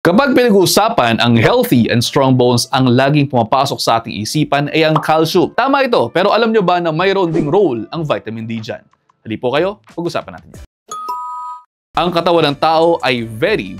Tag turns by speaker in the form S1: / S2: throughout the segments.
S1: Kapag pinag-uusapan ang healthy and strong bones, ang laging pumapasok sa ating isipan ay ang calcium. Tama ito, pero alam nyo ba na mayroon ding role ang vitamin D dyan? Hali po kayo, pag-usapan natin yan. Ang katawan ng tao ay very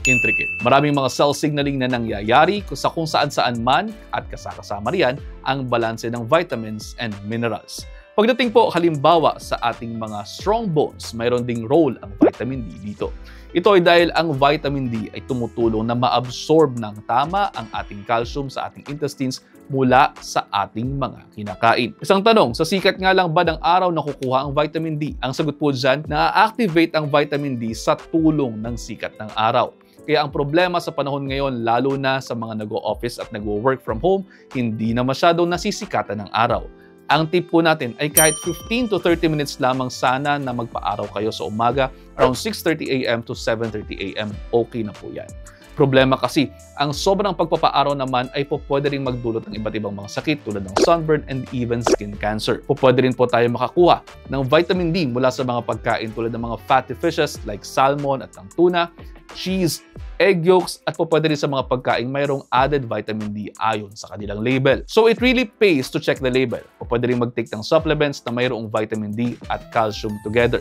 S1: intricate. Maraming mga cell signaling na nangyayari kung saan-saan man at kasama riyan ang balanse ng vitamins and minerals. Pagdating po halimbawa sa ating mga strong bones, mayroon ding role ang vitamin D dito. Ito ay dahil ang vitamin D ay tumutulong na ma-absorb ng tama ang ating calcium sa ating intestines mula sa ating mga kinakain. Isang tanong, sa sikat nga lang ba ng araw nakukuha ang vitamin D? Ang sagot po dyan, na-activate ang vitamin D sa tulong ng sikat ng araw. Kaya ang problema sa panahon ngayon, lalo na sa mga nag-o-office at nag-work from home, hindi na masyadong nasisikatan ng araw. Ang tip po natin ay kahit 15 to 30 minutes lamang sana na magpa-araw kayo sa umaga, around 6:30 AM to 7:30 AM, okay na po yan. Problema kasi, ang sobrang pagpapa-araw naman ay pwede rin magdulot ng iba't ibang mga sakit tulad ng sunburn and even skin cancer. Pwede rin po tayo makakuha ng vitamin D mula sa mga pagkain tulad ng mga fatty fishes like salmon at ang tuna, cheese, egg yolks, at pwede rin sa mga pagkain mayroong added vitamin D ayon sa kanilang label. So it really pays to check the label. Pwede rin mag-take ng supplements na mayroong vitamin D at calcium together.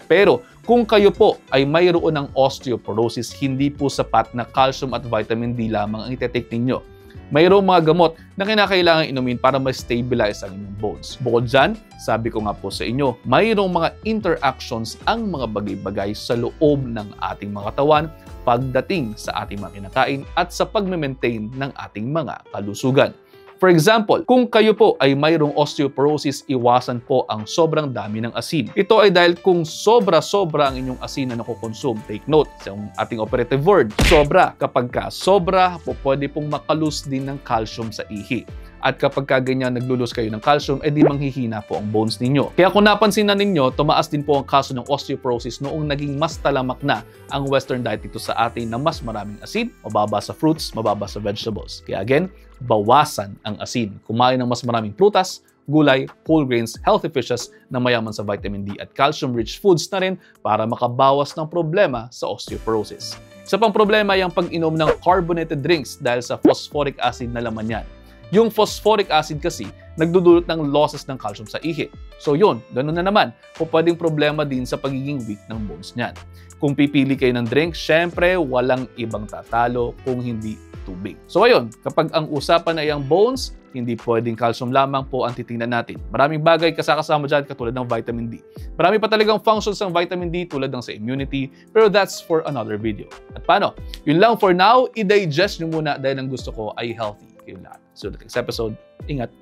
S1: Pero kung kayo po ay mayroon ng osteoporosis, hindi po sapat na calcium at vitamin D lamang ang itetake ninyo. Mayroong mga gamot na kinakailangan inumin para ma-stabilize ang inyong bones. Bukod dyan, sabi ko nga po sa inyo, mayroong mga interactions ang mga bagay-bagay sa loob ng ating mga katawan pagdating sa ating mga kinakain at sa pag-maintain ng ating mga kalusugan. For example, kung kayo po ay mayroong osteoporosis, iwasan po ang sobrang dami ng asin. Ito ay dahil kung sobra-sobra ang inyong asin na nakukonsume, take note sa ating operative word, sobra. Kapag sobra, pwede pong makalus din ng calcium sa ihi. At kapag ganyan naglulus kayo ng calcium, edi manghihina po ang bones ninyo. Kaya kung napansin na ninyo, tumaas din po ang kaso ng osteoporosis noong naging mas talamak na ang western diet dito sa atin na mas maraming asin, mababa sa fruits, mababa sa vegetables. Kaya again, bawasan ang asin. Kumain ng mas maraming prutas, gulay, whole grains, healthy fishes na mayaman sa vitamin D at calcium-rich foods na rin para makabawas ng problema sa osteoporosis. Isa pang problema ay ang pag-inom ng carbonated drinks dahil sa phosphoric acid na laman yan. Yung phosphoric acid kasi, nagdudulot ng losses ng calcium sa ihi. So yun, ganun na naman. Pwedeng problema din sa pagiging weak ng bones niyan. Kung pipili kayo ng drink, syempre walang ibang tatalo kung hindi tubig. So ayun, kapag ang usapan ay ang bones, hindi pwedeng calcium lamang po ang titingnan natin. Maraming bagay kasama dyan katulad ng vitamin D. Marami pa talagang functions ng vitamin D tulad ng sa immunity, pero that's for another video. At paano? Yun lang for now, i-digest nyo muna dahil ang gusto ko ay healthy kayong lahat. So the next episode, ingat!